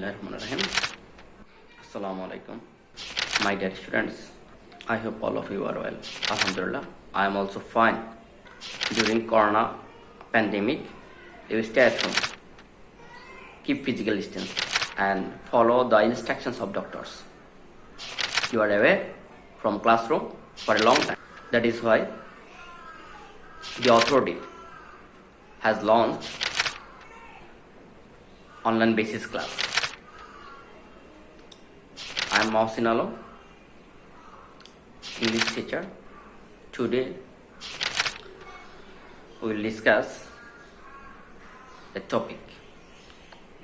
Bismillahirrahmanirrahim. Assalamu alaikum. My dear students, I hope all of you are well. Alhamdulillah, I am also fine. During Corona pandemic, you stay at home, keep physical distance, and follow the instructions of doctors. You are away from classroom for a long time. That is why the authority has launched online basis class. I am Mohsin Alam, English teacher. Today we will discuss a topic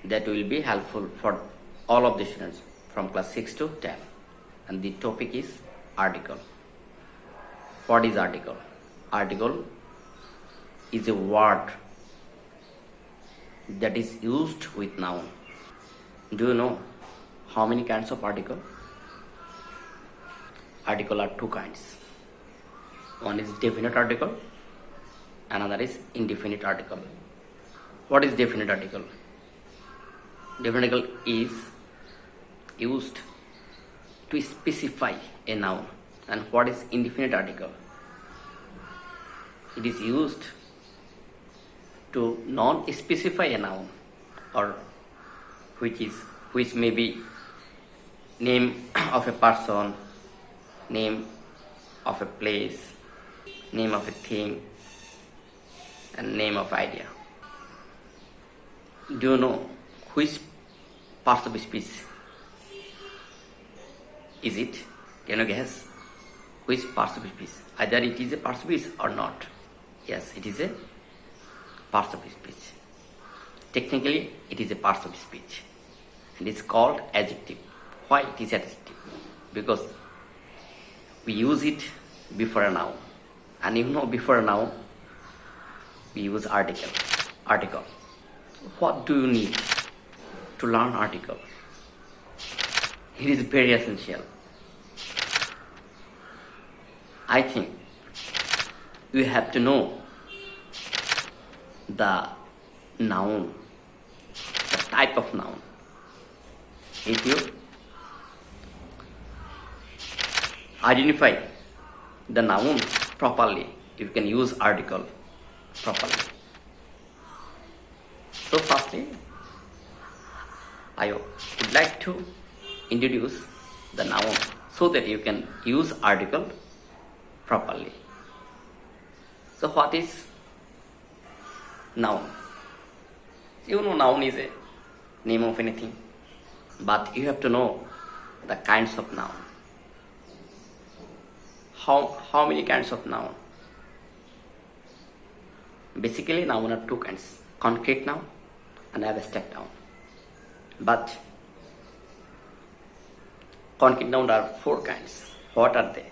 that will be helpful for all of the students from class 6 to 10, and the topic is article. What is article? Article is a word that is used with noun. Do you know how many kinds of article? Article are two kinds. One is definite article, another is indefinite article. What is definite article? Definite article is used to specify a noun. And what is indefinite article? It is used to non-specify a noun, or which may be name of a person, name of a place, name of a thing, and name of idea. Do you know which parts of speech is it? Can you guess which parts of speech? Either it is a part of speech or not. Yes, it is a parts of speech. Technically, it is a parts of speech. And it's called adjective. Why it is adjective? Because we use it before a noun. And you know, before a noun, we use article. Article. So what do you need to learn article? It is very essential. I think you have to know the noun, the type of noun. If you identify the noun properly, you can use article properly. So firstly, I would like to introduce the noun so that you can use article properly. So what is noun? You know, noun is a name of anything, but you have to know the kinds of noun. How many kinds of noun? Basically, noun are two kinds: concrete noun and abstract noun. But concrete noun are four kinds. What are they?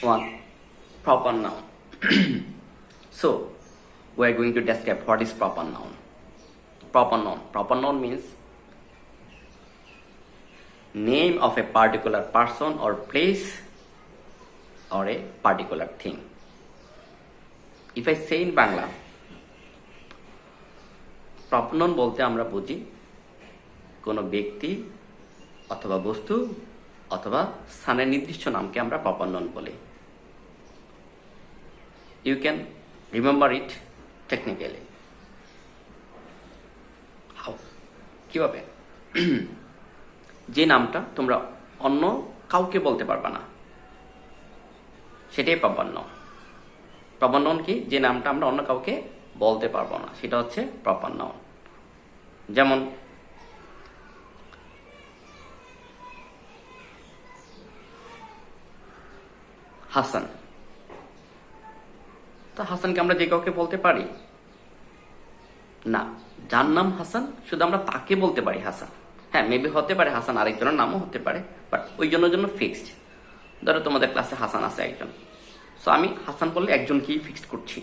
One, proper noun. So, we are going to describe what is proper noun. Proper noun. Proper noun means name of a particular person or place or a particular thing. If I say in Bangla, proper noun বলতে আমরা বুঝি কোনো ব্যক্তি অথবা বস্তু অথবা স্থানের নির্দিষ্ট নামকে আমরা proper noun বলি. You can remember it technically. How? কিভাবে? যে নামটা তোমরা অন্য কাউকে বলতে পারবা না, সেটাই প্রপার নাউন। প্রপার নাউন কি? যে নামটা আমরা অন্য কাউকে বলতে পারবো না, সেটা হচ্ছে প্রপার নাউন। যেমন হাসান। তো হাসানকে আমরা যে কাউকে বলতে পারি না। যার নাম হাসান শুধু আমরা তাকে বলতে পারি হাসান। হ্যাঁ, মেবি হতে পারে হাসান আরেকজনের নামও হতে পারে, বাট ওই জন্য ফিক্সড। ধরো তোমাদের ক্লাসে হাসান আছে একজন, সো আমি হাসান বললে একজনকেই ফিক্সড করছি,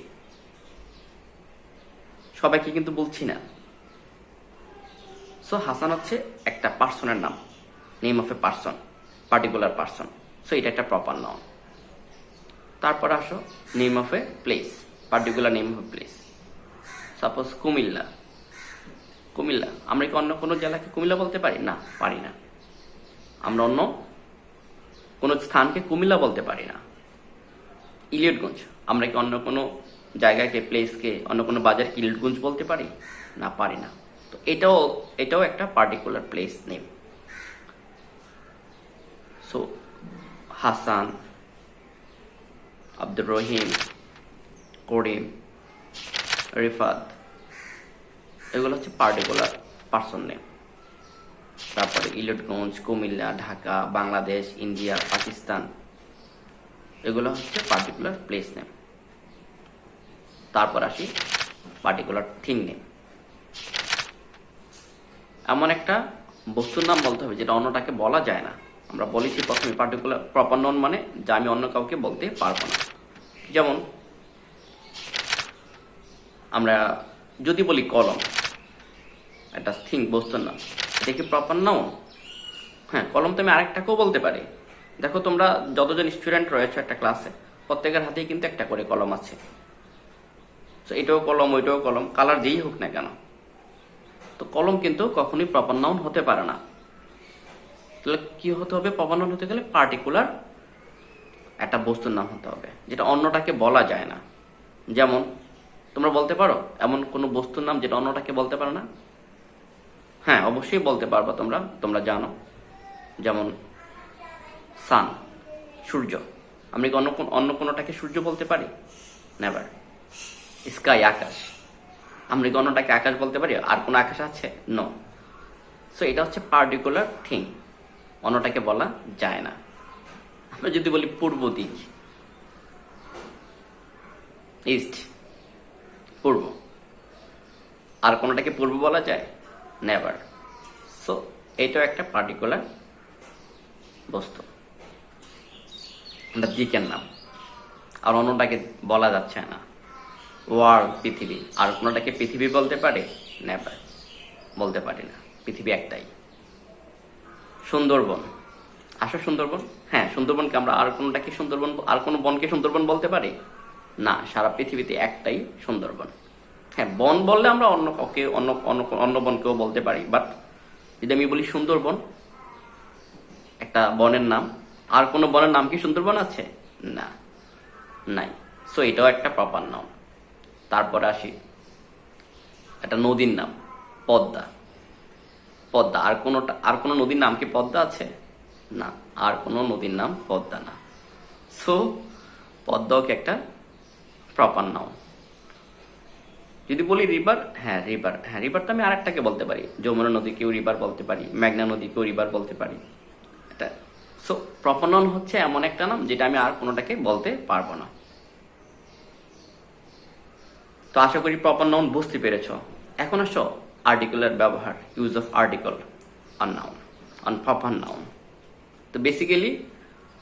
সবাইকে কিন্তু বলছি না। সো হাসান হচ্ছে একটা পার্সনের নাম, name of a person, particular person. So এটা একটা প্রপার নাউন। তারপর আসো name of a place, particular name of a place. Suppose Comilla, Comilla, আমরা কি অন্য কোনো জেলাকে কুমিল্লা বলতে পারি? না, পারি না। আমরা অন্য কোনো স্থানকে কুমিল্লা বলতে পারি না। ইলিয়টগঞ্জ, আমরা কি অন্য কোনো জায়গাকে, প্লেসকে, অন্য কোনো বাজারকে ইলিয়টগঞ্জ বলতে পারি? না, পারি না। তো এটাও একটা particular place name. So Hasan, Abdur Rahim, Karim, Rifat, এগুলো হচ্ছে পার্টিকুলার পার্সন নেম। তারপরে ইলিয়টগঞ্জ, কুমিল্লা, ঢাকা, বাংলাদেশ, ইন্ডিয়া, পাকিস্তান, এগুলো হচ্ছে পার্টিকুলার প্লেস নেম। তারপর আসি পার্টিকুলার থিং নেম। এমন একটা বস্তুর নাম বলতে হবে যেটা অন্যটাকে বলা যায় না। আমরা বলেছি প্রথমে পার্টিকুলার প্রপার নাউন মানে যা আমি অন্য কাউকে বলতে পারবো না। যেমন আমরা যদি বলি কলম, একটা থিং, বস্তুর নাম, এটা কি প্রপার নাউন? হ্যাঁ, কলম তো আমি আরেকটাকেও বলতে পারি। দেখো, তোমরা যতজন স্টুডেন্ট রয়েছে একটা ক্লাসে, প্রত্যেকের হাতেই কিন্তু একটা করে কলম আছে। তো এটাও কলম, ওইটাও কলম, কালার যেই হোক না কেন। তো কলম কিন্তু কখনোই প্রপার নাউন হতে পারে না। তাহলে কি হতে হবে? প্রপার নাউন হতে গেলে পার্টিকুলার একটা বস্তুর নাম হতে হবে যেটা অন্যটাকে বলা যায় না। যেমন তোমরা বলতে পারো এমন কোনো বস্তুর নাম যেটা অন্যটাকে বলতে পারো না? হ্যাঁ, অবশ্যই বলতে পারবো। তোমরা জানো, যেমন সান, সূর্য। আমরা কি অন্য কোনোটাকে সূর্য বলতে পারি? নেভার। স্কাই, আকাশ, আমরা কি অন্যটাকে আকাশ বলতে পারি? আর কোনো আকাশ আছে? নো। সো এটা হচ্ছে পার্টিকুলার থিং, অন্যটাকে বলা যায় না। আমরা যদি বলি পূর্ব দিক, ইস্ট, পূর্ব, আর কোনোটাকে পূর্ব বলা যায়? নেভার। সো এটাও একটা পার্টিকুলার বস্তু, এটা দিকের নাম, আর অন্যটাকে বলা যাচ্ছে না। ওয়ার্ল্ড, পৃথিবী, আর কোনোটাকে পৃথিবী বলতে পারে? নেভার, বলতে পারি না। পৃথিবী একটাই। সুন্দরবন, আসো সুন্দরবন। হ্যাঁ, সুন্দরবনকে আমরা আর কোনোটাকে সুন্দরবন, আর কোনো বনকে সুন্দরবন বলতে পারি? না, সারা পৃথিবীতে একটাই সুন্দরবন। হ্যাঁ, বন বললে আমরা অন্য কাউকে, অন্য বনকেও বলতে পারি, বাট যদি আমি বলি সুন্দরবন একটা বনের নাম, আর কোনো বনের নাম কি সুন্দরবন আছে? না, নাই। সো এটাও একটা প্রপার নাম। তারপরে আসি একটা নদীর নাম, পদ্মা। পদ্মা, আর কোনো নদীর নাম কি পদ্মা আছে? না, আর কোনো নদীর নাম পদ্মা না। সো পদ্মাও কি একটা প্রপার নাউন। যদি বলি রিভার, রিভার তো আমি আরেকটাকে বলতে পারি। যমুনা নদীকেও রিভার বলতে পারি, মেঘনা নদীকেও রিভার বলতে পারি। এটা সো প্রপার নাউন হচ্ছে এমন একটা নাম যেটা আমি আর কোনোটাকে বলতে পারবো না। তো আশা করি প্রপার নাউন বুঝতে পেরেছ। এখন আসো আর্টিকেলের ব্যবহার, use of article on noun, on proper noun. তো বেসিক্যালি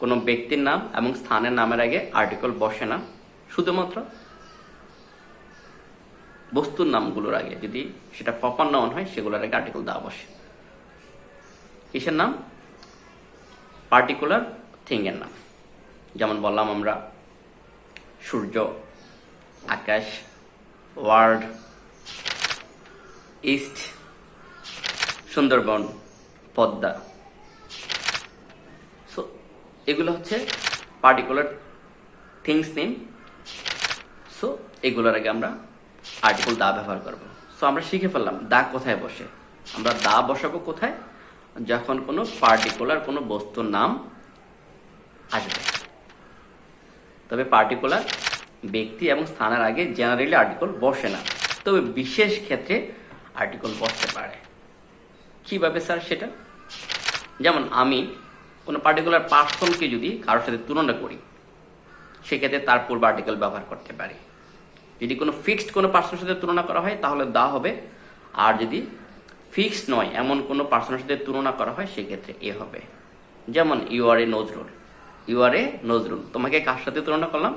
কোনো ব্যক্তির নাম এবং স্থানের নামের আগে আর্টিকেল বসে না, শুধুমাত্র বস্তুর নামগুলোর আগে যদি সেটা প্রপার নাউন হয় সেগুলোর আগে আর্টিকেল দেওয়া বসে। কিসের নাম? পার্টিকুলার থিং এর নাম। যেমন বললাম আমরা সূর্য, আকাশ, world, east, Sundarban, Padma. So এগুলো হচ্ছে পার্টিকুলার থিংস নেম। সো এগুলোর আগে আমরা আর্টিকেল দা ব্যবহার করবো। সো আমরা শিখে ফেললাম দা কোথায় বসে। আমরা দা বসাবো কোথায়? যখন কোনো পার্টিকুলার কোনো বস্তুর নাম আসবে। তবে পার্টিকুলার ব্যক্তি এবং স্থানের আগে জেনারেলি আর্টিকেল বসে না, তবে বিশেষ ক্ষেত্রে আর্টিকেল বসতে পারে। কিভাবে স্যার সেটা? যেমন আমি কোনো পার্টিকুলার পার্সনকে যদি কারোর সাথে তুলনা করি, সেক্ষেত্রে তার পূর্ব আর্টিকেল ব্যবহার করতে পারি। যদি কোনো ফিক্সড কোনো পার্সনের সাথে তুলনা করা হয় তাহলে দা হবে, আর যদি ফিক্সড নয় এমন কোনো পার্সনের সাথে তুলনা করা হয় সেক্ষেত্রে এ হবে। যেমন you are a Nazrul, you are a Nazrul, তোমাকে কার সাথে তুলনা করলাম?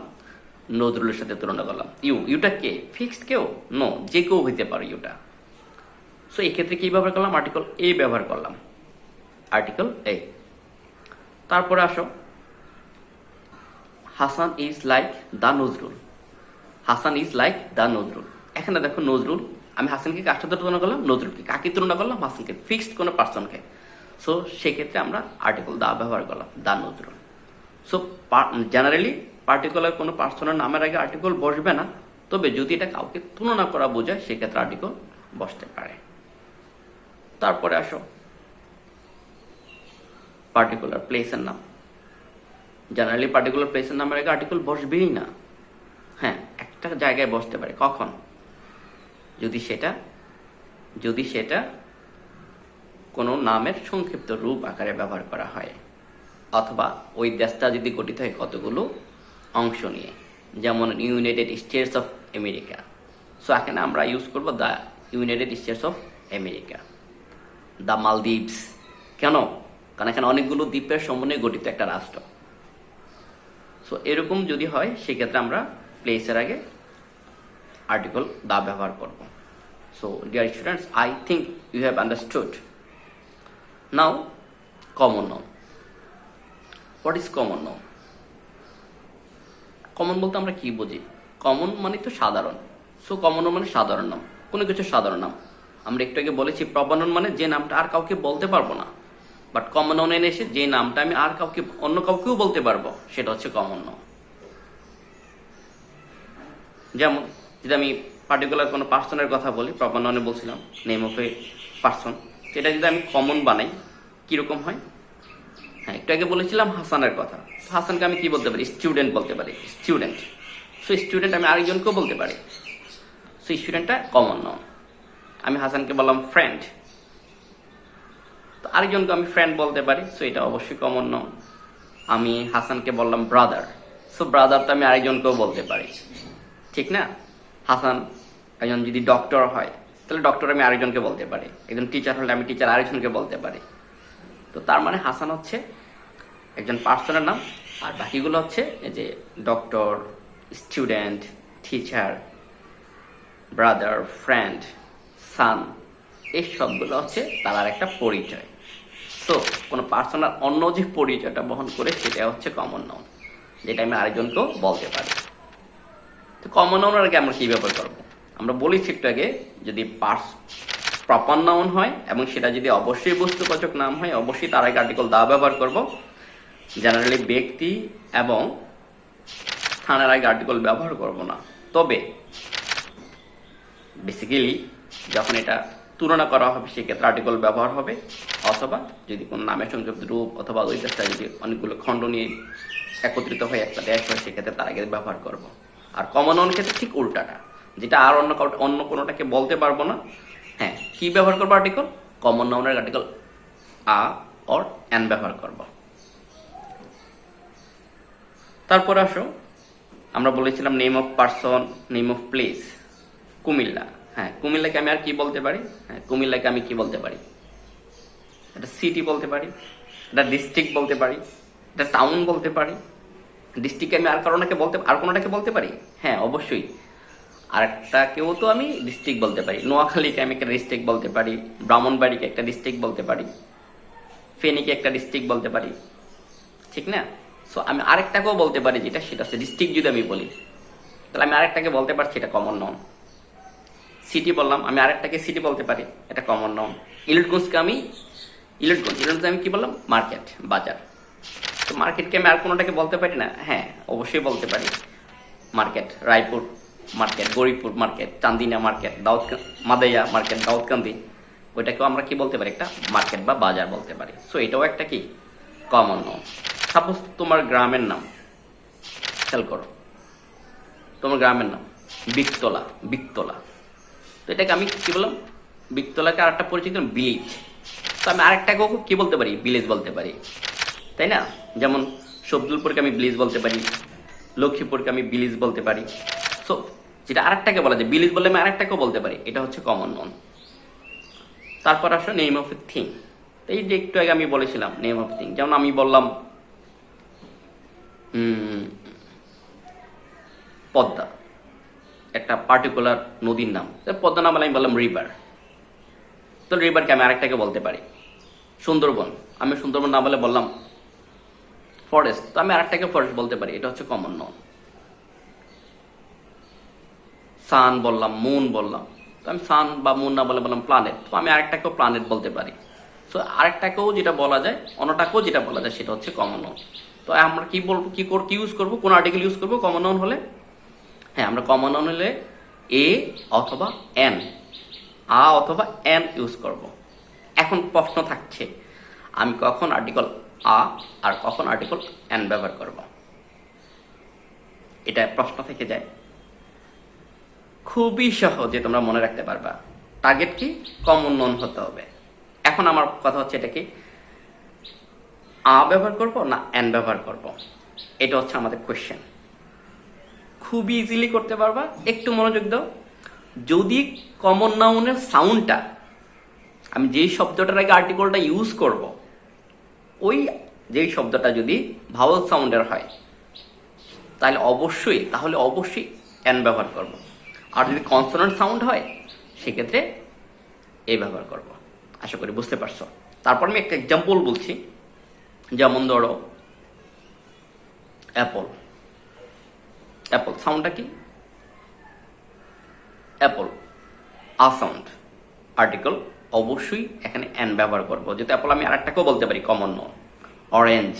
নজরুলের সাথে তুলনা করলাম। ইউটা কে? ফিক্সড কেউ? নো, যে কেউ হইতে পারে ইউটা। সো এক্ষেত্রে কি ব্যবহার করলাম? আর্টিকেল এ ব্যবহার করলাম, আর্টিকেল এ। তারপরে আসো Hasan is like the Nazrul, Hasan is like the Nazrul. এখানে দেখো নজরুল আমি হাসানকে কার সাথে তুলনা করলাম? নজরুলকে। কাকে তুলনা করলাম? হাসানকে। ফিক্সড কোনো পার্সনকে। সো সেক্ষেত্রে আমরা আর্টিকেল দা ব্যবহার করলাম, দা নজরুল। সো জেনারেলি পার্টিকুলার কোনো পার্সনের নামের আগে আর্টিকেল বসবে না, তবে যদি এটা কাউকে তুলনা করা বোঝায় সেক্ষেত্রে আর্টিকেল বসতে পারে। তারপরে আসো পার্টিকুলার প্লেসের নাম। জেনারেলি পার্টিকুলার প্লেসের নামের আগে আর্টিকেল বসবেই না। হ্যাঁ, একটা জায়গায় বসতে পারে। কখন? যদি সেটা কোনো নামের সংক্ষিপ্ত রূপ আকারে ব্যবহার করা হয়, অথবা ওই দেশটা যদি গঠিত হয় কতগুলো অংশ নিয়ে, যেমন United states of America. So এখানে আমরা ইউজ করব the United states of America, the Maldives. কেন? কারণ এখানে অনেকগুলো দ্বীপের সমন্বয়ে গঠিত একটা রাষ্ট্র। সো এরকম যদি হয় সেক্ষেত্রে আমরা প্লেসের আগে আর্টিকেল দা ব্যবহার করব। So dear students, I think you have understood. Now common noun. What is common noun? Common বলতে আমরা কি বুঝি? কমন মানে তো সাধারণ। সো কমন নাউন মানে সাধারণ নাম, কোনো কিছু সাধারণ নাম। আমরা একটু আগে বলেছি প্রপার নাউন মানে যে নামটা আর কাউকে বলতে পারবো না, বাট কমন নাউনে এসে যে নামটা আমি আর অন্য কাউকেও বলতে পারবো সেটা হচ্ছে কমন নাউন। যেমন যদি আমি পার্টিকুলার কোনো পার্সনের কথা বলি, প্রপার নাউনে বলছিলাম নেম অফ এ পার্সন, সেটা যদি আমি কমন বানাই কীরকম হয়? হ্যাঁ, একটু আগে বলেছিলাম হাসানের কথা। হাসানকে আমি কি বলতে পারি? স্টুডেন্ট বলতে পারি, স্টুডেন্ট। সো স্টুডেন্ট আমি আরেকজনকেও বলতে পারি। সো স্টুডেন্টটা কমন নাউন। আমি হাসানকে বললাম ফ্রেন্ড, তো আরেকজনকে আমি ফ্রেন্ড বলতে পারি। সো এটা অবশ্যই কমন নাউন। আমি হাসানকে বললাম ব্রাদার, সো ব্রাদার তো আমি আরেকজনকেও বলতে পারি, ঠিক না? হাসান একজন যদি ডক্টর হয় তাহলে ডক্টর আমি আরেকজনকে বলতে পারি। একজন টিচার হলে আমি টিচার আরেকজনকে বলতে পারি। তো তার মানে হাসান হচ্ছে একজন পার্সনের নাম, আর বাকিগুলো হচ্ছে এই যে doctor, student, teacher, brother, friend, son, এই সবগুলো হচ্ছে তার একটা পরিচয়। সো কোনো পার্সনের অন্য যে পরিচয়টা বহন করে সেটা হচ্ছে কমন নাউন, যেটা আমি আরেকজনকেও বলতে পারি। তো কমন নাউনের আগে আমরা কী ব্যবহার করবো? আমরা বলেছি একটু আগে, যদি প্রপার নাউন হয় এবং সেটা যদি অবশ্যই বস্তুবাচক নাম হয়, অবশ্যই তার আগে আর্টিকেল দা ব্যবহার করব। জেনারেলি ব্যক্তি এবং স্থানের আগে আর্টিকেল ব্যবহার করব না। তবে বেসিক্যালি যখন এটা তুলনা করা হবে সেক্ষেত্রে আর্টিকেল ব্যবহার হবে, অথবা যদি কোনো নামের সংক্ষিপ্ত রূপ অথবা ওই দেশটা যদি অনেকগুলো খণ্ড নিয়ে একত্রিত হয়ে একটা দেশ হয় সেক্ষেত্রে তার আগে ব্যবহার করব। আর কমন নাউন ক্ষেত্রে ঠিক উল্টাটা, যেটা আর অন্য কোনোটাকে বলতে পারবো না। হ্যাঁ, কি ব্যবহার করবো? আর্টিকেল কমন নাউনের আর্টিকেল আ অর এন ব্যবহার করব। তারপর আসো, আমরা বলেছিলাম name of person, name of place. Comilla. হ্যাঁ, কুমিল্লাকে আমি আর কি বলতে পারি? হ্যাঁ, কুমিল্লাকে আমি কি বলতে পারি? এটা সিটি বলতে পারি, এটা ডিস্ট্রিক্ট বলতে পারি, এটা টাউন বলতে পারি। ডিস্ট্রিক্টকে আমি আর কোনোটাকে বলতে পারি? হ্যাঁ, অবশ্যই। আরেকটাকেও তো আমি ডিস্ট্রিক্ট বলতে পারি। নোয়াখালীকে আমি একটা ডিস্ট্রিক্ট বলতে পারি, ব্রাহ্মণবাড়িকে একটা ডিস্ট্রিক্ট বলতে পারি, ফেনীকে একটা ডিস্ট্রিক্ট বলতে পারি, ঠিক না? সো আমি আরেকটাকেও বলতে পারি, সেটা হচ্ছে ডিস্ট্রিক্ট। যদি আমি বলি তাহলে আমি আরেকটাকে বলতে পারছি, এটা কমন নাউন। সিটি বললাম, আমি আরেকটাকে সিটি বলতে পারি, এটা কমন নাউন। ইলিটগঞ্জকে আমি আমি কি বললাম? মার্কেট, বাজার। তো মার্কেটকে আমি আর কোনোটাকে বলতে পারি না? হ্যাঁ, অবশ্যই বলতে পারি। Market Raipur market, Garibpur market, Chandina market, Madaiya market, Daudkandi, ওইটাকেও আমরা কি বলতে পারি? একটা মার্কেট বা বাজার বলতে পারি। সো এটাও একটা কি কমন নাউন। সাপোজ তোমার গ্রামের নাম, খেয়াল করো, তোমার গ্রামের নাম বিকতলা। তো এটাকে আমি কি বললাম? বিকতলাকে আরেকটা পরিচিত ভিলেজ। তো আমি আরেকটাকেও কি বলতে পারি? ভিলেজ বলতে পারি, তাই না? যেমন সবদুলপুরকে আমি ভিলেজ বলতে পারি, লক্ষ্মীপুরকে আমি ভিলেজ বলতে পারি। সো যেটা আরেকটাকে বলা যায় ভিলেজ বললে আমি আরেকটাকেও বলতে পারি, এটা হচ্ছে কমন নাউন। তারপর আসো নেম অফ এ থিং। এই যে একটু আগে আমি বলেছিলাম নেম অফ থিং, যেমন আমি বললাম পদ্মা, একটা পার্টিকুলার নদীর নাম। পদ্মা নাম বলে আমি বললাম রিভার। তো রিভারকে আমি আরেকটাকে বলতে পারি। সুন্দরবন, আমি সুন্দরবন না বলে বললাম ফরেস্ট, তো আমি আরেকটাকে ফরেস্ট বলতে পারি, এটা হচ্ছে কমন নাউন। সান বললাম, মুন বললাম, তো তো আমি সান বা মুন না বলে বললাম প্ল্যানেট, তো আমি আরেকটাকেও প্ল্যানেট বলতে পারি। সো আরেকটাকেও যেটা বলা যায়, অন্যটাকেও যেটা বলা যায় সেটা হচ্ছে কমন নাউন। তো আমরা কি বলবো, কি ইউজ করবো, কোন আর্টিকেল ইউজ করবো কমন নাউন হলে? হ্যাঁ, আমরা কমন নাউন হলে এ অথবা এন, আ অথবা এন ইউজ করব। এখন প্রশ্ন থাকছে, আমি কখন আর্টিকেল আ আর কখন আর্টিকেল এন ব্যবহার করব? এটা প্রশ্ন থেকে যায়। খুবই সহজে তোমরা মনে রাখতে পারবা। টার্গেট কি? কমন নাউন হতে হবে। এখন আমার কথা হচ্ছে, এটা কি আ ব্যবহার করব না এন ব্যবহার করব? এটা হচ্ছে আমাদের কোয়েশ্চেন। খুবই ইজিলি করতে পারবা, একটু মনোযোগ দাও। যদি কমন নাউনের সাউন্ডটা, আমি যেই শব্দটার আগে আর্টিকেলটা ইউজ করব, ওই যেই শব্দটা যদি ভাওয়াল সাউন্ডের হয়, তাহলে অবশ্যই এন ব্যবহার করব। আর যদি কনসোনেন্ট সাউন্ড হয় সেক্ষেত্রে এ ব্যবহার করব। আশা করি বুঝতে পারছো। তারপর আমি একটা এক্সাম্পল বলছি। যেমন ধরো অ্যাপল। অ্যাপল সাউন্ডটা কি? অ্যাপল, আ সাউন্ড, আর্টিকেল অবশ্যই এখানে এন ব্যবহার করবো। যেহেতু অ্যাপল আমি আরেকটাকেও বলতে পারি কমন নাউন, অরেঞ্জ।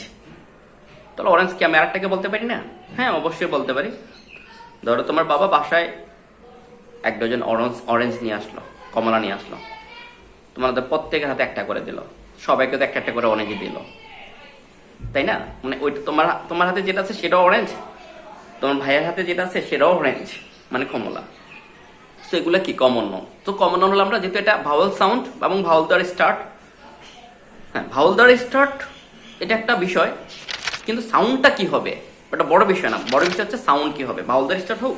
তাহলে অরেঞ্জ কি আমি আরেকটাকে বলতে পারি না? হ্যাঁ, অবশ্যই বলতে পারি। ধরো তোমার বাবা বাসায় 1 ডজন অরেঞ্জ নিয়ে আসলো, কমলা নিয়ে আসলো, তোমাদের প্রত্যেকের হাতে একটা করে দিল, সবাইকে তো একটা একটা করে অরেঞ্জ দিল, তাই না? মানে ওইটা তোমার হাতে যেটা আছে সেটাও অরেঞ্জ, তোমার ভাইয়ের হাতে যেটা আছে সেটাও অরেঞ্জ, মানে কমলা। তো এগুলো কি কমন নাউন। তো কমন নাউন হলো আমরা, যেহেতু এটা ভাওয়াল সাউন্ড এবং ভাওয়াল দ্বারা স্টার্ট, হ্যাঁ ভাওয়াল দ্বারা স্টার্ট, এটা একটা বিষয়, কিন্তু সাউন্ডটা কি হবে ওটা বড় বিষয় না। বড় বিষয় হচ্ছে সাউন্ড কি হবে, ভাওয়াল দ্বারা স্টার্ট হোক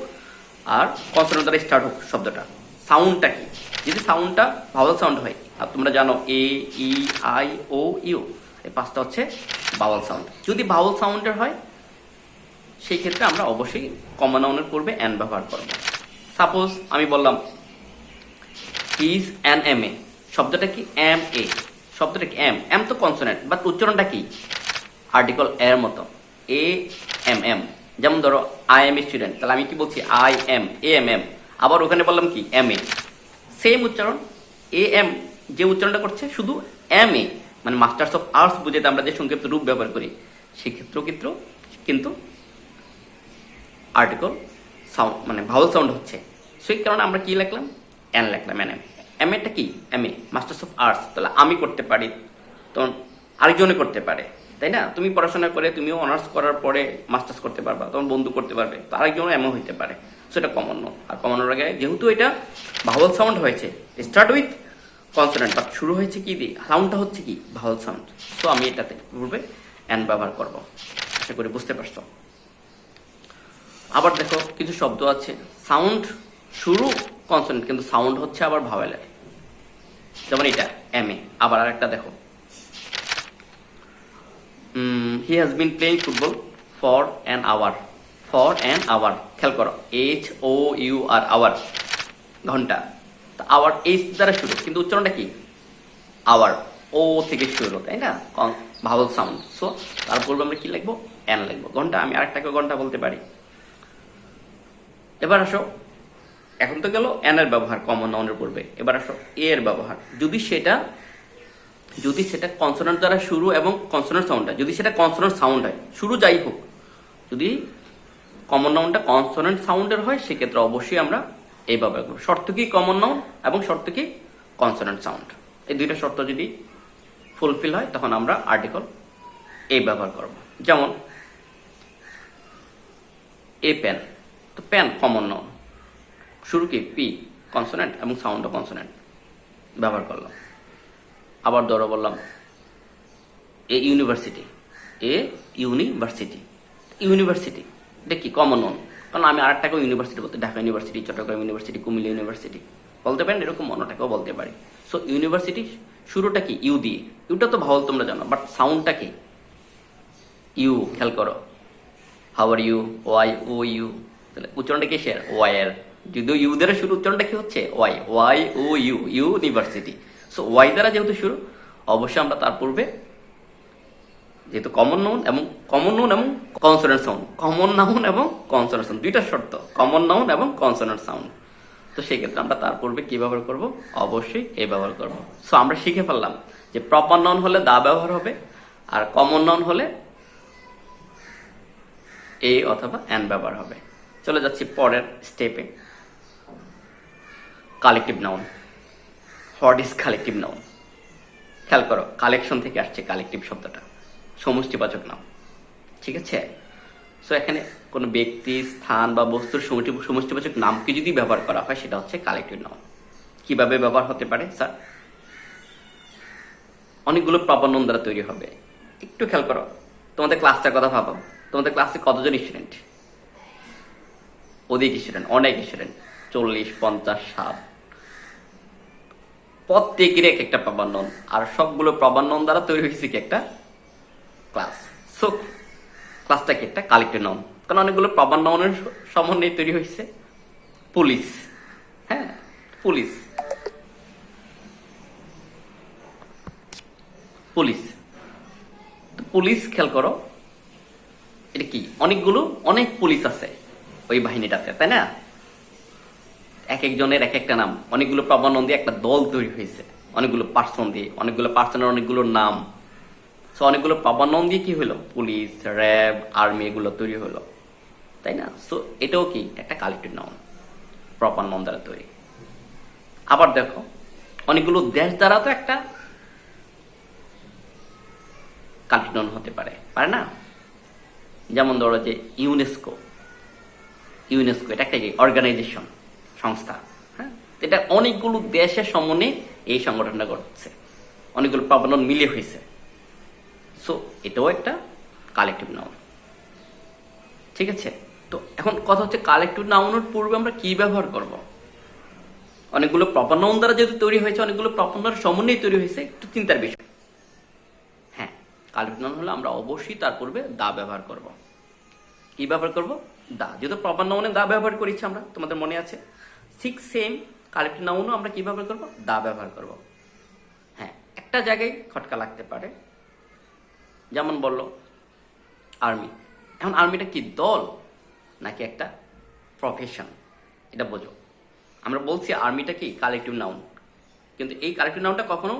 আর কনসোনেন্ট দ্বারা স্টার্ট হোক শব্দটা, সাউন্ডটা কি। যদি সাউন্ডটা ভাওয়াল সাউন্ড হয়, আর তোমরা জানো এ, ই, আই, ও, ইউ, এই 5টা হচ্ছে ভাওয়াল সাউন্ড। যদি ভাওয়াল সাউন্ডের হয় সেই ক্ষেত্রে আমরা অবশ্যই কমন নাউনের পূর্বে এন ব্যবহার করব। সাপোজ আমি বললাম ইজ অ্যান এম এ, শব্দটা কি? এম এ, শব্দটা কি? এম তো কনসোনেন্ট, বাট উচ্চারণটা কি? আর্টিকেল এর মতো, এ এম এম। যেমন ধরো আই এম স্টুডেন্ট, তাহলে আমি কি বলছি? I am, A M M. আবার ওখানে বললাম কি? এম এ, সেম উচ্চারণ। এ এম যে উচ্চারণটা করছে শুধু এম এ, মানে মাস্টার্স অফ আর্টস বুঝাতে আমরা যে সংক্ষিপ্ত রূপ ব্যবহার করি, সেক্ষেত্রেও কিন্তু আর্টিকেল সাউন্ড মানে ভাওয়াল সাউন্ড হচ্ছে। সেই কারণে আমরা কি লিখলাম? এন লিখলাম, এন এম। এম এটা কি? M A, masters of arts. তাহলে আমি করতে পারি, তখন আরেকজনে করতে পারে, তাই না? তুমি পড়াশোনা করে তুমিও অনার্স করার পরে মাস্টার্স করতে পারবা, তখন বন্ধু করতে পারবে, তো আরেকজনও এমন হইতে পারে। সেটা কমন নাউন। আর কমন নাউনের আগে যেহেতু এটা ভাওয়াল সাউন্ড হয়েছে, স্টার্ট উইথ কনসোনেন্ট, বাট শুরু হয়েছে কি দিয়ে? সাউন্ডটা হচ্ছে কি? ভাওয়াল সাউন্ড। সো আমি এটাতে পূর্বে এন ব্যবহার করব। আশা করি বুঝতে পারছো। আবার দেখো কিছু শব্দ আছে সাউন্ড শুরু কনসোনেন্ট, কিন্তু সাউন্ড হচ্ছে আবার ভাওয়ালের। যেমন এটা এম এ। আবার আরেকটা দেখো, he has been playing football for an hour. For an hour, খেয়াল করো, HOUR, আওয়ার, ঘন্টা। তো আওয়ার এইচ দ্বারা শুরু, কিন্তু উচ্চারণটা কি? আওয়ার, ও থেকে শুরু, তাই না? ভাওয়াল সাউন্ড। সো তার পূর্বে আমরা কি লিখবো? এন লিখবো। ঘন্টা, আমি আরেকটাকে ঘন্টা বলতে পারি। এবার আসো, এখন তো গেল এন এর ব্যবহার কমন নাউনের পূর্বে। এবার আসো এ এর ব্যবহার। যদি সেটা কনসোনেন্ট দ্বারা শুরু এবং কনসোনেন্ট সাউন্ড হয়, যদি সেটা কনসোনেন্ট সাউন্ড হয়, শুরু যাই হোক, যদি কমন নাউনটা কনসোনেন্ট সাউন্ডের হয় সেক্ষেত্রে অবশ্যই আমরা এই ব্যবহার করবো। শর্ত কি? কমন নাউন, এবং শর্ত কি? Consonant sound. এই দুইটা শর্ত যদি ফুলফিল হয় তখন আমরা আর্টিকেল এই ব্যবহার করব। যেমন এ পেন, তো পেন কমন নাউন, শুরু কি? পি, কনসোনেন্ট, এবং সাউন্ডও কনসোনেন্ট, ব্যবহার করলাম। আবার ধরো বললাম a university. A university, university এটা কি? Common noun. কারণ আমি আরেকটাকেও ইউনিভার্সিটি বলতে, Dhaka university, Chattogram university, Comilla university বলতে পারেন, এরকম অন্যটাকেও বলতে পারি। সো ইউনিভার্সিটি শুরুটা কি? ইউ দিয়ে। ইউটা তো ভাওয়াল তোমরা জানো, বাট সাউন্ডটা কি? ইউ। খেয়াল করো, how are you, Y, O U, তাহলে উচ্চারণটা কি? শেয়ার ওয়াই এর। যদিও ইউ দ্বারা শুরু, উচ্চারণটা কি হচ্ছে? Y, Y O U, university. So Y দ্বারা যেহেতু শুরু, অবশ্যই আমরা তার পূর্বে, যেহেতু কমন নাউন এবং কনসোনেন্ট সাউন্ড, কমন নাউন এবং কনসোনেন্ট সাউন্ড, দুইটা শর্ত, কমন নাউন এবং কনসোনেন্ট সাউন্ড। তো সেই ক্ষেত্রে আমরা তার পূর্বে কি ব্যবহার করব? অবশ্যই এ ব্যবহার করব। সো আমরা শিখে ফেললাম যে প্রপার নাউন হলে দা ব্যবহার হবে, আর কমন নাউন হলে এ অথবা অ্যান ব্যবহার হবে। চলে যাচ্ছি পরের স্টেপে। Collective noun. What is collective noun? খেয়াল করো, কালেকশন থেকে আসছে কালেকটিভ শব্দটা, সমষ্টিবাচক নাম। ঠিক আছে? সো এখানে কোনো ব্যক্তি, স্থান বা বস্তুর সমষ্টিবাচক নামকে যদি ব্যবহার করা হয় সেটা হচ্ছে কালেকটিভ নাউন। কিভাবে ব্যবহার হতে পারে স্যার? অনেকগুলো প্রপার নাউন দ্বারা তৈরি হবে। একটু খেয়াল করো, তোমাদের ক্লাসটার কথা ভাবো। তোমাদের ক্লাসে কতজন স্টুডেন্ট? অধিক স্টুডেন্ট, অনেক স্টুডেন্ট, 40, 50, 60। প্রত্যেকের এক একটা প্রপার নাউন, আর সবগুলো প্রপার নাউন দ্বারা তৈরি হয়েছে কি একটা ক্লাস। সো ক্লাসটা কি একটা কালেকটিভ নাউন, কারণ অনেকগুলো প্রপার নাউনের সমন্বয়ে তৈরি হয়েছে। পুলিশ, হ্যাঁ পুলিশ, পুলিশ। তো পুলিশ খেয়াল করো, এটা কি অনেক পুলিশ আছে ওই বাহিনীটাতে, তাই না? এক একজনের এক একটা নাম, অনেকগুলো প্রপার নাউন দিয়ে একটা দল তৈরি হয়েছে, অনেকগুলো পার্সন দিয়ে, অনেকগুলো পার্সনের অনেকগুলো নাম। সো অনেকগুলো প্রপার নাউন দিয়ে কি হলো? পুলিশ, র্যাব, আর্মি এগুলো তৈরি হলো, তাই না? সো এটাও কি একটা কালেক্টিভ নাউন, প্রপার নাউন দ্বারা তৈরি। আবার দেখো, অনেকগুলো দেশ দ্বারা তো একটা কালেক্টিভ নাউন হতে পারে, পারে না? যেমন ধরো যে ইউনেস্কো, ইউনেস্কো এটা একটা কি অর্গানাইজেশন, সংস্থা। হ্যাঁ, এটা অনেকগুলো দেশের সমন্বয়ে এই সংগঠনটা করছে, অনেকগুলো প্রপার নাউন মিলিয়ে হয়েছে। সো এটাও একটা কালেক্টিভ নাউন। ঠিক আছে? তো এখন কথা হচ্ছে কালেক্টিভ নাউনের পূর্বে আমরা কি ব্যবহার করব? অনেকগুলো প্রপার নাউন দ্বারা যেহেতু তৈরি হয়েছে, অনেকগুলো প্রপার নাউনের সমন্বয়ে তৈরি হয়েছে, একটু চিন্তার বিষয়। হ্যাঁ, কালেক্টিভ নাউন হলে আমরা অবশ্যই তার পূর্বে দা ব্যবহার করব। কি ব্যবহার করব? দা। যেহেতু প্রপার নাউনে দা ব্যবহার করেছি আমরা, তোমাদের মনে আছে। ঠিক সেম কালেক্টিভ নাউনও আমরা কি ব্যবহার করব? দা ব্যবহার করব। হ্যাঁ, একটা জায়গায় খটকা লাগতে পারে, যেমন বললো আর্মি। এখন আর্মিটা কি দল নাকি একটা প্রফেশন? এটা বোঝো। আমরা বলছি আর্মিটা কি কালেক্টিভ নাউন, কিন্তু এই কালেক্টিভ নাউনটা কখনো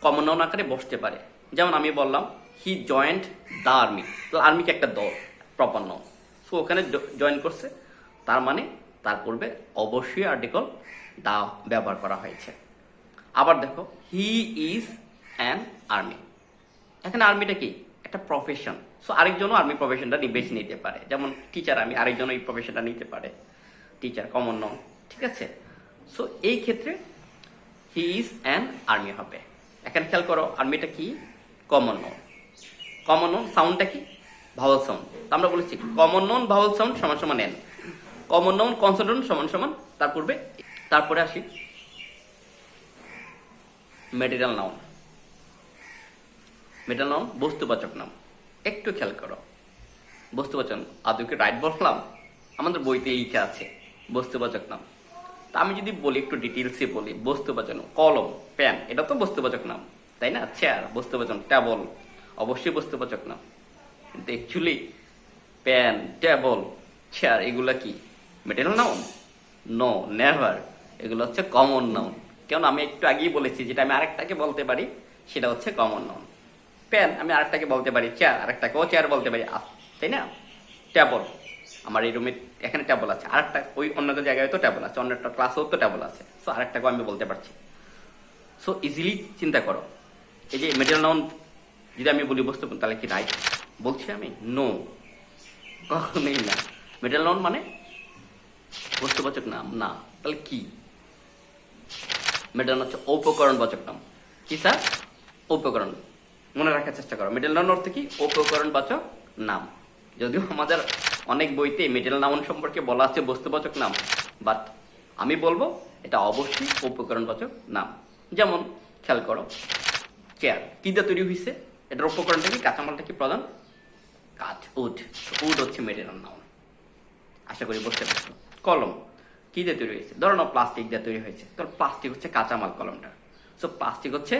কমন নাউন আকারে বসতে পারে। যেমন আমি বললাম হি জয়েন্ট দ্য আর্মি, তো আর্মিকে একটা দল, প্রপার নাউন। সো ওখানে জয়েন করছে, তার মানে তার পূর্বে অবশ্যই আর্টিকল দা ব্যবহার করা হয়েছে। আবার দেখো হি ইজ অ্যান আর্মি, এখানে আর্মিটা কি একটা প্রফেশন। সো আরেকজনও আর্মি প্রফেশনটা বেছে নিতে পারে, যেমন টিচার আর্মি, আরেকজনও এই প্রফেশনটা নিতে পারে, টিচার কমন নাউন। ঠিক আছে? সো এই ক্ষেত্রে হি ইজ অ্যান আর্মি হবে। এখানে খেয়াল করো, আর্মিটা কি কমন নাউন। কমন নাউন সাউন্ডটা কি ভাওয়াল সাউন্ড। তো আমরা বলেছি কমন নাউন ভাওয়াল সাউন্ড সমান সমান এন, কমন নাউন কনসোনেন্ট সমান সমান তার পূর্বে। তারপরে আসি মেটেরিয়াল নাউন। মেটেরিয়াল নাউন বস্তুবাচক নাম। একটু খেয়াল করো, বস্তুবাচক আদৌকে রাইট বললাম? আমাদের বইতে লিখে আছে বস্তুবাচক নাম। তা আমি যদি বলি, একটু ডিটেলসে বলি, বস্তুবাচক কলম, পেন, এটা তো বস্তুবাচক নাম, তাই না? চেয়ার বস্তুবাচক, টেবল অবশ্যই বস্তুবাচক নাম। কিন্তু অ্যাকচুয়ালি পেন, টেবল, চেয়ার এগুলা কি মেটেরিয়াল নাউন? No, never. এগুলো হচ্ছে কমন নাউন। কেন? আমি একটু আগেই বলেছি, যেটা আমি আরেকটাকে বলতে পারি সেটা হচ্ছে কমন নাউন। পেন আমি আরেকটাকে বলতে পারি চেয়ার, আরেকটাকেও চেয়ার বলতে পারি, তাই না? টেবল, আমার এই রুমে এখানে টেবল আছে, আরেকটা ওই অন্য জায়গায় তো টেবল আছে, অন্য একটা ক্লাসেও তো টেবল আছে। সো আরেকটাকেও আমি বলতে পারছি। সো ইজিলি চিন্তা করো, এই যে মেটেরিয়াল নাউন যদি আমি বলি বস্তু, তাহলে কি রাইট বলছি আমি? নো, কখনোই না। মেটেরিয়াল নাউন মানে বস্তুবাচক নাম না। তাহলে কি? মেটেরিয়াল হচ্ছে উপকরণবাচক নাম। কি স্যার? উপকরণ। মনে রাখার চেষ্টা করো, মেটেরিয়াল নাউন অর্থ কি? উপকরণবাচক নাম। যদিও আমাদের অনেক বইতে মেটেরিয়াল নাউন সম্পর্কে বলা আছে বস্তুবাচক নাম, বাট আমি বলবো এটা অবশ্যই উপকরণবাচক নাম। যেমন খেয়াল করো, চেয়ার কি দিয়ে তৈরি হয়েছে? এটার উপকরণটা কি? কাঁচামালটা কি প্রধান? কাঠ, উড। উড হচ্ছে মেটেরিয়াল নাউন। আশা করি বুঝতে পারছো। কলম কি দিয়ে তৈরি হয়েছে? ধরো না প্লাস্টিক দিয়ে তৈরি হয়েছে, তো প্লাস্টিক হচ্ছে কাঁচামাল কলমটা। সো প্লাস্টিক হচ্ছে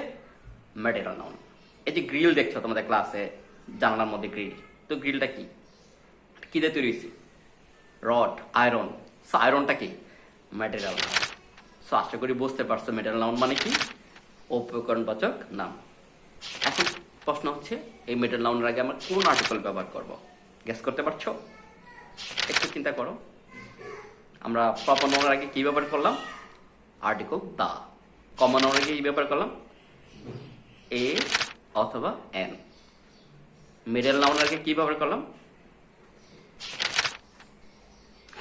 মেটেরিয়াল নাউন। এই যে গ্রিল দেখছো তোমাদের ক্লাসে, জানালার মধ্যে গ্রিল, তো গ্রিলটা কি? কি দিয়ে তৈরি হয়েছে? Rod, iron. সো আয়রনটা কি ম্যাটেরিয়াল নাউন। সো আশা করি বুঝতে পারছো ম্যাটেরিয়াল নাউন মানে কি, উপকরণবাচক নাম। এখন প্রশ্ন হচ্ছে এই ম্যাটেরিয়াল নাউনের আগে আমরা কোন আর্টিকেল ব্যবহার করব, গেস করতে পারছো? একটু চিন্তা করো। আমরা প্রপার নাউনের আগে কি ব্যবহার করলাম? আর্টিকেল দা। কমন নাউনের আগে কি ব্যবহার করলাম? এ অথবা এন। মিডল নাউনের আগে কি ব্যবহার করলাম?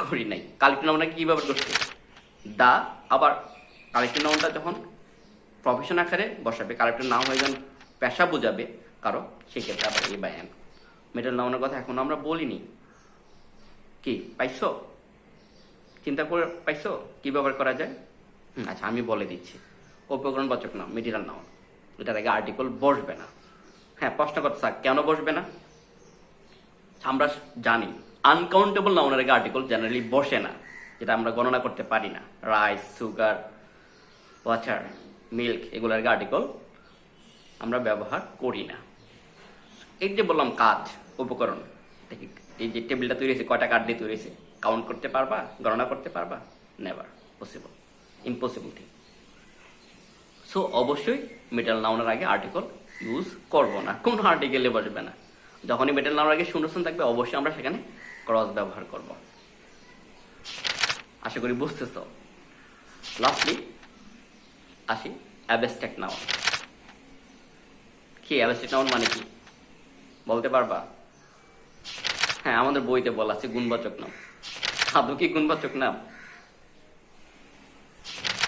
করি নাই। কালেক্টিভ নাউনের আগে কি ব্যবহার করছি? দা। আবার কালেক্টিভ নাউনটা যখন প্রফেশন আকারে বসাবে, কালেক্টিভ নাউন হয়ে যখন পেশা বোঝাবে কারো, সেক্ষেত্রে আবার এ বা এন। মিডল নাউনের কথা এখনো আমরা বলিনি। কি পাইছো? চিন্তা করে পাইছো কি ব্যবহার করা যায়? আচ্ছা আমি বলে দিচ্ছি। উপকরণবাচক নাম মেটেরিয়াল নাউন, এটার আগে আর্টিকেল বসবে না। হ্যাঁ, প্রশ্ন করতে স্যার কেন বসবে না? আমরা জানি আনকাউন্টেবল নাউনের আগে আর্টিকেল জেনারেলি বসে না, যেটা আমরা গণনা করতে পারি না। রাইস, সুগার, ওয়াটার, মিল্ক, এগুলোর আগে আর্টিকেল আমরা ব্যবহার করি না। এই যে বললাম কাজ, উপকরণ, এই যে টেবিলটা তৈরি হয়েছে কয়টা কাঠ দিয়ে তৈরি হয়েছে, কাউন্ট করতে পারবা? গণনা করতে পারবা? Never possible, impossible thing. So অবশ্যই মেটাল নাউনের আগে আর্টিকেল ইউজ করব না, কোন আর্টিকেলে বসবে না। যখনই মেটাল নাউনের আগে শূন্যস্থান থাকবে অবশ্যই আমরা সেখানে ক্রস ব্যবহার করব। আশা করি বুঝতেছ। লাস্টলি আসি অ্যাবস্ট্রাক্ট নাউন। কি অ্যাবস্ট্রাক্ট নাউন মানে কি বলতে পারবা? হ্যাঁ, আমাদের বইতে বলা আছে গুণবাচক নাম। আদৌ কি গুণবাচক নাম?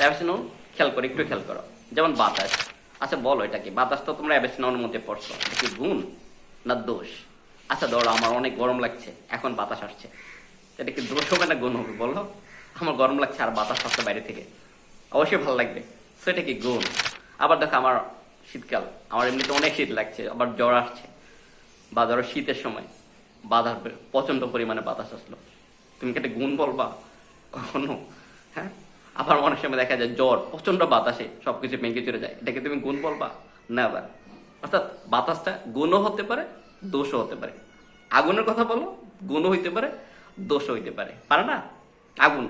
অ্যাবস্ট্রাক্ট নাউন খেয়াল করো, একটু খেয়াল করো। যেমন বাতাস। আচ্ছা বলো এটা কি? বাতাস তো তোমরা অ্যাবস্ট্রাক্ট নাউনের মধ্যে পড়ছো, এটা কি গুণ না দোষ? আচ্ছা ধরো আমার অনেক গরম লাগছে, এখন বাতাস আসছে, এটা কি দোষ হবে না গুণ হবে বলো? আমার গরম লাগছে আর বাতাস আসছে বাইরে থেকে, অবশ্যই ভালো লাগবে। সেটা কি গুণ? আবার দেখো আমার শীতকাল, আমার এমনিতে অনেক শীত লাগছে, আবার জ্বর আসছে, বা ধরো শীতের সময় বাতাস, প্রচন্ড পরিমাণে বাতাস আসলো, তুমি কি একটা গুণ বলবা কখনো? হ্যাঁ। আবার অনেক সময় দেখা যায় জ্বর, প্রচন্ড বাতাসে সবকিছু ভেঙে চলে যায়, এটাকে তুমি গুণ বলবা? না। আবার অর্থাৎ বাতাসটা গুণও হতে পারে, দোষও হতে পারে। আগুনের কথা বলো, গুণও হইতে পারে, দোষও হইতে পারে, পারে না? আগুন,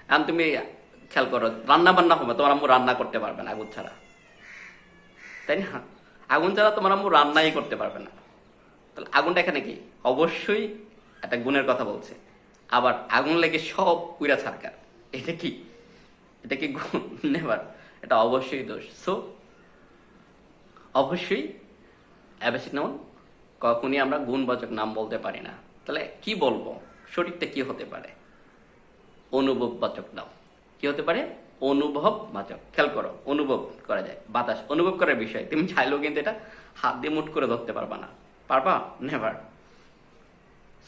এখন তুমি খেয়াল করো, রান্না বান্না হবে, তোমার আম্মু রান্না করতে পারবে না আগুন ছাড়া, তাই না? আগুন ছাড়া তোমার আম্মু রান্নাই করতে পারবে না। তাহলে আগুনটা এখানে কি? অবশ্যই একটা গুণের কথা বলছে। আবার আগুন লেগে সব পুরা ছারকার, এটা কি? এটা কি গুণ? নেভার, এটা অবশ্যই দোষ। সো অবশ্যই অ্যাবস্ট্রাক্ট নাউন কখনই আমরা গুণবাচক নাম বলতে পারি না। তাহলে কি বলবো? সঠিকটা কি হতে পারে? অনুভববাচক নাম। কি হতে পারে? অনুভববাচক। খেয়াল করো, অনুভব করা যায়, বাতাস অনুভব করার বিষয়। তুমি চাইলেও কিন্তু এটা হাত দিয়ে মুঠ করে ধরতে পারবা না, পারবা? নেভার।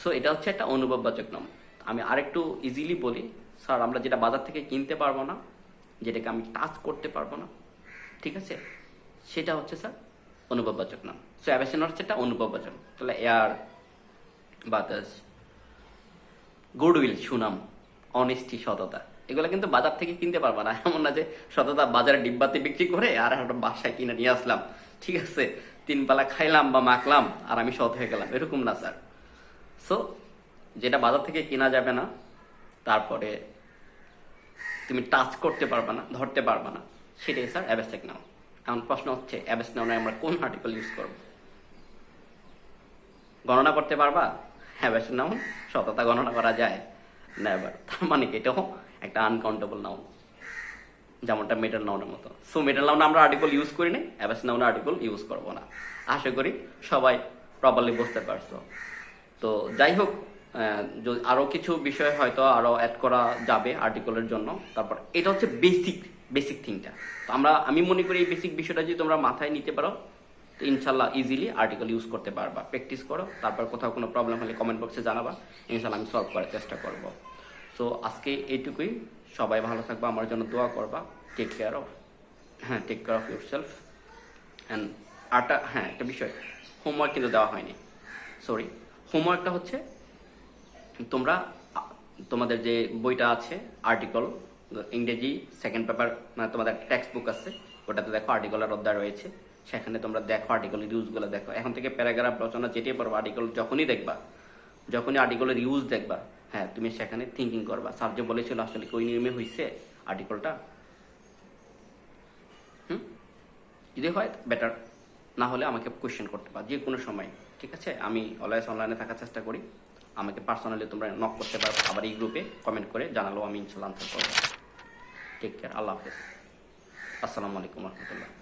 সো এটা হচ্ছে একটা অনুভববাচক নাম। আমি আরেকটু ইজিলি বলি, স্যার আমরা যেটা বাজার থেকে কিনতে পারবো না, যেটাকে আমি টাচ করতে পারবো না, ঠিক আছে, সেটা হচ্ছে স্যার অনুভববাচক নাম। সো অ্যাবস্ট্রাক্ট হচ্ছে একটা অনুভববাচক। তাহলে এয়ার, বাতাস, গুডউইল, সুনাম, অনেস্টি, সততা, এগুলো কিন্তু বাজার থেকে কিনতে পারবা না। এমন না যে সততা বাজারে ডিব্বাতে বিক্রি করে আর একটা বাসায় কিনে নিয়ে আসলাম, ঠিক আছে, 3 বেলা খাইলাম বা মাখলাম আর আমি সৎ হয়ে গেলাম, এরকম না স্যার। সো যেটা বাজার থেকে কেনা যাবে না, তারপরে তুমি টাচ করতে পারবা না, ধরতে পারবা না, সেটাই স্যার অ্যাবস্ট্রাক্ট নাউন। এখন প্রশ্ন হচ্ছে অ্যাবস্ট্রাক্ট নাউনে আমরা কোন আর্টিকেল ইউজ করব? গণনা করতে পারবা? অ্যাবস্ট্রাক্ট নাউন সততা গণনা করা যায়? নেভার। তার মানে কি এটাও একটা আনকাউন্টেবল নাউন, যেমনটা মেটাল নাউনের মতো। সো মেটাল নাউনে আমরা আর্টিকেল ইউজ করি না, অ্যাবস্ট্রাক্ট নাউনে আর্টিকেল ইউজ করবো না। আশা করি সবাই প্রপারলি বুঝতে পারছো। তো যাই হোক, আরো কিছু বিষয় হয়তো আরো অ্যাড করা যাবে আর্টিকেলের জন্য। তারপর এটা হচ্ছে বেসিক থিংটা। তো আমি মনে করি এই বেসিক বিষয়টা যদি তোমরা মাথায় নিতে পারো, তো ইনশাল্লাহ ইজিলি আর্টিকেল ইউজ করতে পারবা। প্র্যাকটিস করো, তারপর কোথাও কোনো প্রবলেম হলে কমেন্ট বক্সে জানাবা, ইনশাল্লাহ আমি সলভ করার চেষ্টা করব। সো আজকে এইটুকুই। সবাই ভালো থাকবা, আমার জন্য দোয়া করবা। Take care of yourself. And একটা বিষয়, হোমওয়ার্ক কিন্তু দেওয়া হয়নি, সরি। হোমওয়ার্কটা হচ্ছে তোমরা তোমাদের যে বইটা আছে আর্টিকেল, ইংরেজি সেকেন্ড পেপার, মানে তোমাদের টেক্সট বুক আছে, ওটাতে দেখো আর্টিকেলের অধ্যায় রয়েছে, সেখানে তোমরা দেখো আর্টিকেলের ইউজগুলো দেখো। এখন থেকে প্যারাগ্রাফ রচনা যেটাই পড়বা, আর্টিকেল যখনই আর্টিকেলের ইউজ দেখবা, হ্যাঁ, তুমি সেখানে থিঙ্কিং করবা স্যার যে বলেছিল আসলে কি ওই নিয়মে হয়েছে আর্টিকেলটা। যদি হয় বেটার, না হলে আমাকে কোয়েশ্চেন করতে পারো যে কোনো সময়, ঠিক আছে? আমি অলওয়েজ অনলাইনে থাকার চেষ্টা করি। আমাকে পার্সোনালি তোমরা নক করতে পারো, আবার এই গ্রুপে কমেন্ট করে জানালো, আমি ইনশাল্লাহ আনসার করবো। টেক কেয়ার, আল্লাহ হাফেজ, আসসালামু আলাইকুম রহমতুল্লাহ।